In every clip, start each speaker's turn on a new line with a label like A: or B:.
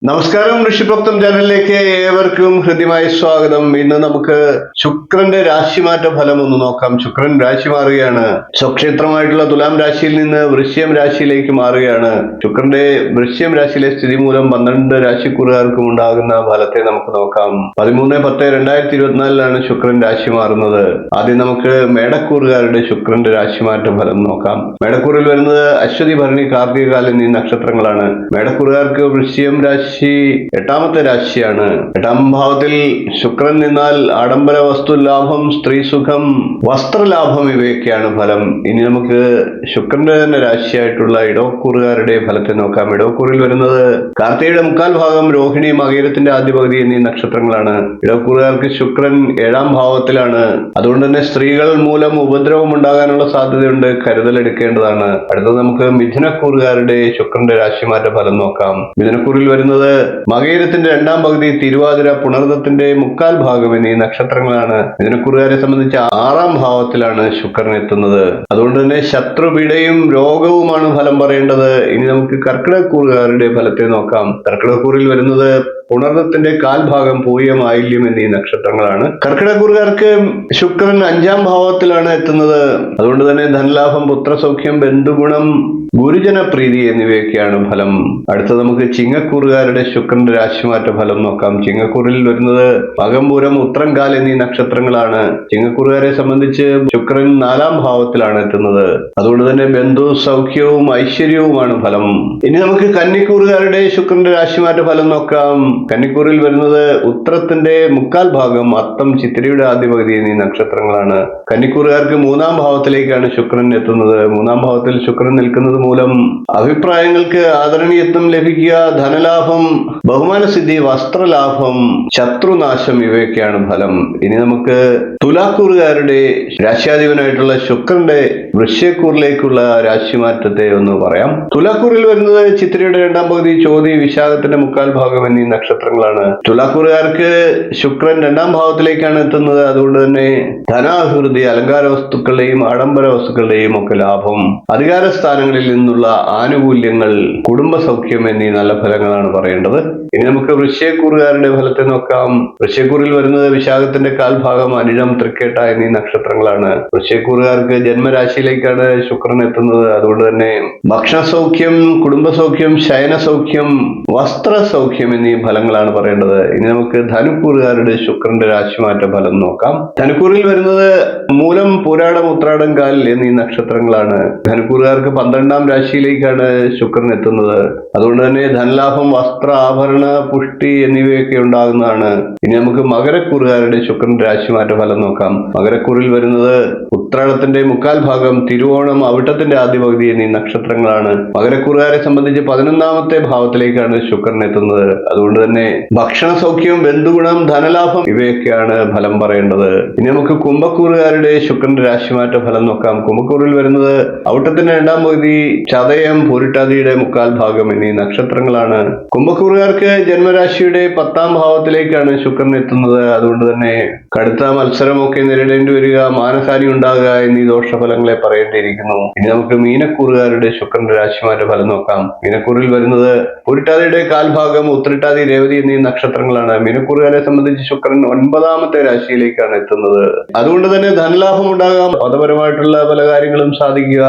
A: നമസ്കാരം, ഋഷിപ്രോക്തം ചാനലിലേക്ക് ഏവർക്കും ഹൃദ്യമായ സ്വാഗതം. ഇന്ന് നമുക്ക് ശുക്രന്റെ രാശിമാറ്റ ഫലം ഒന്ന് നോക്കാം. ശുക്രൻ രാശി മാറുകയാണ്. സ്വക്ഷേത്രമായിട്ടുള്ള തുലാം രാശിയിൽ നിന്ന് വൃശ്ചികം രാശിയിലേക്ക് മാറുകയാണ്. ശുക്രന്റെ വൃശ്ചികം രാശിയിലെ സ്ഥിതി മൂലം 12 രാശിക്കൂറുകാർക്കും ഉണ്ടാകുന്ന ഫലത്തെ നമുക്ക് നോക്കാം. 13/10/2024 ശുക്രൻ രാശി മാറുന്നത്. ആദ്യം നമുക്ക് മേടക്കൂറുകാരുടെ ശുക്രന്റെ രാശിമാറ്റ ഫലം നോക്കാം. മേടക്കൂറിൽ വരുന്നത് അശ്വതി, ഭരണി, കാർത്തികകാൽ എന്നീ നക്ഷത്രങ്ങളാണ്. മേടക്കൂറുകാർക്ക് വൃശ്ചികം രാശി 8ാമത്തെ രാശിയാണ്. 8ാം ഭാവത്തിൽ ശുക്രൻ നിന്നാൽ ആഡംബര വസ്തുലാഭം, സ്ത്രീസുഖം, വസ്ത്രലാഭം ഇവയൊക്കെയാണ് ഫലം. ഇനി നമുക്ക് ശുക്രന്റെ തന്നെ രാശിയായിട്ടുള്ള ഇടവക്കൂറുകാരുടെ ഫലത്തെ നോക്കാം. ഇടവക്കൂറിൽ വരുന്നത് കാർത്തികയുടെ 1/4 ഭാഗം, രോഹിണി, മകയിരത്തിന്റെ ആദ്യ പകുതി എന്നീ നക്ഷത്രങ്ങളാണ്. ഇടവക്കൂറുകാർക്ക് ശുക്രൻ 7ാം ഭാവത്തിലാണ്. അതുകൊണ്ട് തന്നെ സ്ത്രീകൾ മൂലം ഉപദ്രവം ഉണ്ടാകാനുള്ള സാധ്യതയുണ്ട്, കരുതലെടുക്കേണ്ടതാണ്. അടുത്തത് നമുക്ക് മിഥുനക്കൂറുകാരുടെ ശുക്രന്റെ രാശിമാറ്റ ഫലം നോക്കാം. മിഥുനക്കൂറിൽ വരുന്നത് മകയിരത്തിന്റെ 2ാം പകുതി, തിരുവാതിര, പുണർദത്തിന്റെ 1/4 ഭാഗം എന്നീ നക്ഷത്രങ്ങളാണ്. മിഥുനക്കൂറുകാരെ സംബന്ധിച്ച് 6ാം ഭാവത്തിലാണ് ശുക്രൻ എത്തുന്നത്. അതുകൊണ്ട് തന്നെ ശത്രുപീഡയും രോഗവുമാണ് ഫലം പറയേണ്ടത്. ഇനി നമുക്ക് കർക്കിടകക്കൂറുകാരുടെ ഫലത്തെ നോക്കാം. കർക്കിടകക്കൂറിൽ വരുന്നത് പുണർദത്തിന്റെ 1/4 ഭാഗം, പൂയം, ആയില്യം എന്നീ നക്ഷത്രങ്ങളാണ്. കർക്കിടകക്കൂറുകാർക്ക് ശുക്രൻ 5ാം ഭാവത്തിലാണ് എത്തുന്നത്. അതുകൊണ്ട് തന്നെ ധനലാഭം, പുത്രസൗഖ്യം, ബന്ധുഗുണം, ഗുരുജന പ്രീതി എന്നിവയൊക്കെയാണ് ഫലം. അടുത്തത് നമുക്ക് ചിങ്ങക്കൂറുകാരുടെ ശുക്രന്റെ രാശിമാറ്റ ഫലം നോക്കാം. ചിങ്ങക്കൂറിൽ വരുന്നത് മകംപൂരം, ഉത്രംകാൽ എന്നീ നക്ഷത്രങ്ങളാണ്. ചിങ്ങക്കൂറുകാരെ സംബന്ധിച്ച് ശുക്രൻ 4ാം ഭാവത്തിലാണ് എത്തുന്നത്. അതുകൊണ്ട് തന്നെ ബന്ധു സൗഖ്യവും ഐശ്വര്യവുമാണ് ഫലം. ഇനി നമുക്ക് കന്നിക്കൂറുകാരുടെ ശുക്രന്റെ രാശിമാറ്റ ഫലം നോക്കാം. കന്നിക്കൂറിൽ വരുന്നത് ഉത്രത്തിന്റെ 1/4 ഭാഗം, അത്തം, ചിത്തിരയുടെ ആദ്യ പകുതി എന്നീ നക്ഷത്രങ്ങളാണ്. കന്നിക്കൂറുകാർക്ക് 3ാം ഭാവത്തിലേക്കാണ് ശുക്രൻ എത്തുന്നത്. 3ാം ഭാവത്തിൽ ശുക്രൻ നിൽക്കുന്നത് മൂലം അഭിപ്രായങ്ങൾക്ക് ആദരണീയത്വം ലഭിക്കുക, ധനലാഭം, ബഹുമാനസിദ്ധി, വസ്ത്രലാഭം, ശത്രുനാശം ഇവയൊക്കെയാണ് ഫലം. ഇനി നമുക്ക് തുലാക്കൂറുകാരുടെ രാശ്യാധിപനായിട്ടുള്ള ശുക്രന്റെ വൃശ്ചികക്കൂറിലേക്കുള്ള രാശിമാറ്റത്തെ ഒന്ന് പറയാം. തുലാക്കൂറിൽ വരുന്നത് ചിത്തിരയുടെ 2ാം പകുതി, ചോതി, വിശാഖത്തിന്റെ 1/4 ഭാഗം എന്നീ നക്ഷത്രങ്ങളാണ്. തുലാക്കൂറുകാർക്ക് ശുക്രൻ 2ാം ഭാവത്തിലേക്കാണ് എത്തുന്നത്. അതുകൊണ്ട് തന്നെ ധനാഭിവൃദ്ധി, അലങ്കാര വസ്തുക്കളുടെയും ആഡംബര വസ്തുക്കളുടെയും ഒക്കെ ലാഭം, അധികാര സ്ഥാനങ്ങളിൽ നിന്നുള്ള ആനുകൂല്യങ്ങൾ, കുടുംബസൗഖ്യം എന്നീ നല്ല ഫലങ്ങളാണ് പറയേണ്ടത്. ഇനി നമുക്ക് വൃശ്ചികക്കൂറുകാരുടെ ഫലത്തെ നോക്കാം. വൃശ്ചികക്കൂറിൽ വരുന്നത് വിശാഖത്തിന്റെ 1/4 ഭാഗം, അനിഴം, തൃക്കേട്ട എന്നീ നക്ഷത്രങ്ങളാണ്. വൃശ്ചികക്കൂറുകാർക്ക് ജന്മരാശിയിലേക്കാണ് ശുക്രൻ എത്തുന്നത്. അതുകൊണ്ട് തന്നെ ഭക്ഷണസൗഖ്യം, കുടുംബസൗഖ്യം, ശയനസൗഖ്യം, വസ്ത്രസൗഖ്യം എന്നീ ഫലങ്ങളാണ് പറയേണ്ടത്. ഇനി നമുക്ക് ധനുക്കൂറുകാരുടെ ശുക്രന്റെ രാശിമാറ്റ ഫലം നോക്കാം. ധനുക്കൂറിൽ വരുന്നത് മൂലം, പൂരാടം, ഉത്രാടം, കാൽ എന്നീ നക്ഷത്രങ്ങളാണ്. ധനുക്കൂറുകാർക്ക് 12ാം രാശിയിലേക്കാണ് ശുക്രൻ എത്തുന്നത്. അതുകൊണ്ട് തന്നെ ധനലാഭം, വസ്ത്ര, ആഭരണ, പുഷ്ടി എന്നിവയൊക്കെ ഉണ്ടാകുന്നതാണ്. ഇനി നമുക്ക് മകരക്കൂറുകാരുടെ ശുക്രന്റെ രാശിമാറ്റ ഫലം നോക്കാം. മകരക്കൂറിൽ വരുന്നത് ഉത്രാടത്തിന്റെ 1/4 ഭാഗം, തിരുവോണം, അവിട്ടത്തിന്റെ ആദ്യ പകുതി എന്നീ നക്ഷത്രങ്ങളാണ്. മകരക്കൂറുകാരെ സംബന്ധിച്ച് 11ാമത്തെ ഭാവത്തിലേക്കാണ് ശുക്രൻ എത്തുന്നത്. അതുകൊണ്ട് തന്നെ ഭക്ഷണ സൗഖ്യം, ബന്ധുഗുണം, ധനലാഭം ഇവയൊക്കെയാണ് ഫലം പറയേണ്ടത്. ഇനി നമുക്ക് കുംഭക്കൂറുകാരുടെ ശുക്രന്റെ രാശിമാറ്റ ഫലം നോക്കാം. കുംഭക്കൂറിൽ വരുന്നത് അവിട്ടത്തിന്റെ 2ാം പകുതി, ചതയം, പൂരിട്ടാതിയുടെ 1/4 ഭാഗം എന്നീ നക്ഷത്രങ്ങളാണ്. കുംഭക്കൂറുകാർക്ക് ജന്മരാശിയുടെ 10ാം ഭാവത്തിലേക്കാണ് ശുക്രൻ എത്തുന്നത്. അതുകൊണ്ട് തന്നെ കടുത്ത മത്സരമൊക്കെ നേരിടേണ്ടി വരിക, മാനഹാനി ഉണ്ടാകുക എന്നീ ദോഷഫലങ്ങളെ പറയേണ്ടിയിരിക്കുന്നു. ഇനി നമുക്ക് മീനക്കൂറുകാരുടെ ശുക്രന്റെ രാശിമാറ്റ ഫലം നോക്കാം. മീനക്കൂറിൽ വരുന്നത് പൂരിട്ടാതിയുടെ 1/4 ഭാഗം, ഉത്രട്ടാതി, രേവതി എന്നീ നക്ഷത്രങ്ങളാണ്. മീനക്കൂറുകാരെ സംബന്ധിച്ച് ശുക്രൻ 9ാമത്തെ രാശിയിലേക്കാണ് എത്തുന്നത്. അതുകൊണ്ട് തന്നെ ധനലാഭം ഉണ്ടാകാം, മതപരമായിട്ടുള്ള പല കാര്യങ്ങളും സാധിക്കുക,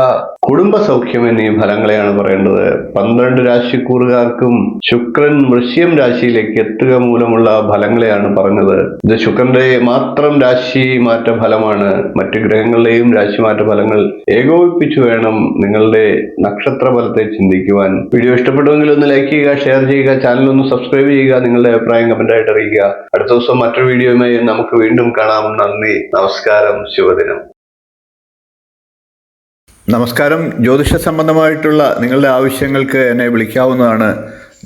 A: കുടുംബസൗഖ്യം എന്നീ ഫലങ്ങളെയാണ് പറയേണ്ടത്. 12 രാശിക്കൂറുകാർക്കും ശുക്രൻ വൃശ്ചികം രാശിയിലേക്ക് എത്തുക മൂലമുള്ള ഫലങ്ങളെയാണ് പറഞ്ഞത്. ഇത് ശുക്രന്റെ മാത്രം രാശി മാറ്റ ഫലമാണ്. മറ്റു ഗ്രഹങ്ങളുടെയും രാശിമാറ്റ ഫലങ്ങൾ ഏകോപിപ്പിച്ചു വേണം നിങ്ങളുടെ നക്ഷത്ര ഫലത്തെ ചിന്തിക്കുവാൻ. വീഡിയോ ഇഷ്ടപ്പെട്ടുവെങ്കിൽ ഒന്ന് ലൈക്ക് ചെയ്യുക, ഷെയർ ചെയ്യുക, ചാനൽ ഒന്ന് സബ്സ്ക്രൈബ് ചെയ്യുക, നിങ്ങളുടെ അഭിപ്രായം കമന്റായിട്ട് അറിയിക്കുക. അടുത്ത ദിവസം മറ്റൊരു വീഡിയോയുമായി നമുക്ക് വീണ്ടും കാണാം. നന്ദി, നമസ്കാരം, ശുഭദിനം.
B: നമസ്കാരം. ജ്യോതിഷ സംബന്ധമായിട്ടുള്ള നിങ്ങളുടെ ആവശ്യങ്ങൾക്ക് എന്നെ വിളിക്കാവുന്നതാണ്.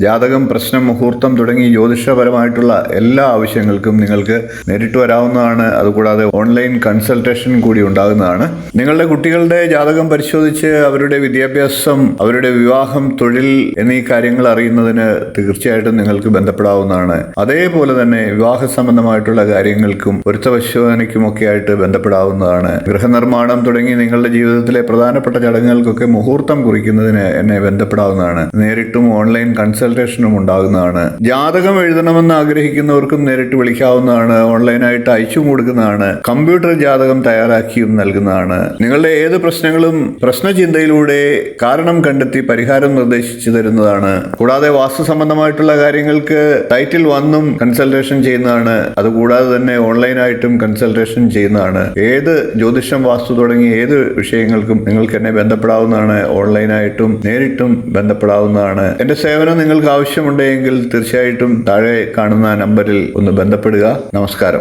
B: ജാതകം, പ്രശ്നം, മുഹൂർത്തം തുടങ്ങി ജ്യോതിഷപരമായിട്ടുള്ള എല്ലാ ആവശ്യങ്ങൾക്കും നിങ്ങൾക്ക് നേരിട്ട് വരാവുന്നതാണ്. അതുകൂടാതെ ഓൺലൈൻ കൺസൾട്ടേഷൻ കൂടി ഉണ്ടാകുന്നതാണ്. നിങ്ങളുടെ കുട്ടികളുടെ ജാതകം പരിശോധിച്ച് അവരുടെ വിദ്യാഭ്യാസം, അവരുടെ വിവാഹം, തൊഴിൽ എന്നീ കാര്യങ്ങൾ അറിയുന്നതിന് തീർച്ചയായിട്ടും നിങ്ങൾക്ക് ബന്ധപ്പെടാവുന്നതാണ്. അതേപോലെ തന്നെ വിവാഹ സംബന്ധമായിട്ടുള്ള കാര്യങ്ങൾക്കും പൊരുത്തപരിശോധനയ്ക്കുമൊക്കെ ആയിട്ട് ബന്ധപ്പെടാവുന്നതാണ്. ഗൃഹനിർമ്മാണം തുടങ്ങി നിങ്ങളുടെ ജീവിതത്തിലെ പ്രധാനപ്പെട്ട ചടങ്ങുകൾക്കൊക്കെ മുഹൂർത്തം കുറിക്കുന്നതിന് എന്നെ ബന്ധപ്പെടാവുന്നതാണ്. നേരിട്ടും ഓൺലൈൻ കൺസൾട്ടേഷൻ കൺസൾട്ടേഷനും ഉണ്ടാകുന്നതാണ്. ജാതകം എഴുതണമെന്ന് ആഗ്രഹിക്കുന്നവർക്കും നേരിട്ട് വിളിക്കാവുന്നതാണ്. ഓൺലൈനായിട്ട് അയച്ചും കൊടുക്കുന്നതാണ്. കമ്പ്യൂട്ടർ ജാതകം തയ്യാറാക്കിയും നൽകുന്നതാണ്. നിങ്ങളുടെ ഏത് പ്രശ്നങ്ങളും പ്രശ്നചിന്തയിലൂടെ കാരണം കണ്ടെത്തി പരിഹാരം നിർദ്ദേശിച്ചു തരുന്നതാണ്. കൂടാതെ വാസ്തു സംബന്ധമായിട്ടുള്ള കാര്യങ്ങൾക്ക് ടൈറ്റിൽ വന്നും കൺസൾട്ടേഷൻ ചെയ്യുന്നതാണ്. അതുകൂടാതെ തന്നെ ഓൺലൈനായിട്ടും കൺസൾട്ടേഷൻ ചെയ്യുന്നതാണ്. ഏത് ജ്യോതിഷം, വാസ്തു തുടങ്ങിയ ഏത് വിഷയങ്ങൾക്കും നിങ്ങൾക്ക് എന്നെ ബന്ധപ്പെടാവുന്നതാണ്. ഓൺലൈനായിട്ടും നേരിട്ടും ബന്ധപ്പെടാവുന്നതാണ്. എന്റെ സേവനം നിങ്ങൾക്ക് ആവശ്യമുണ്ടെങ്കിൽ തീർച്ചയായിട്ടും താഴെ കാണുന്ന നമ്പറിൽ ഒന്ന് ബന്ധപ്പെടുക. നമസ്കാരം.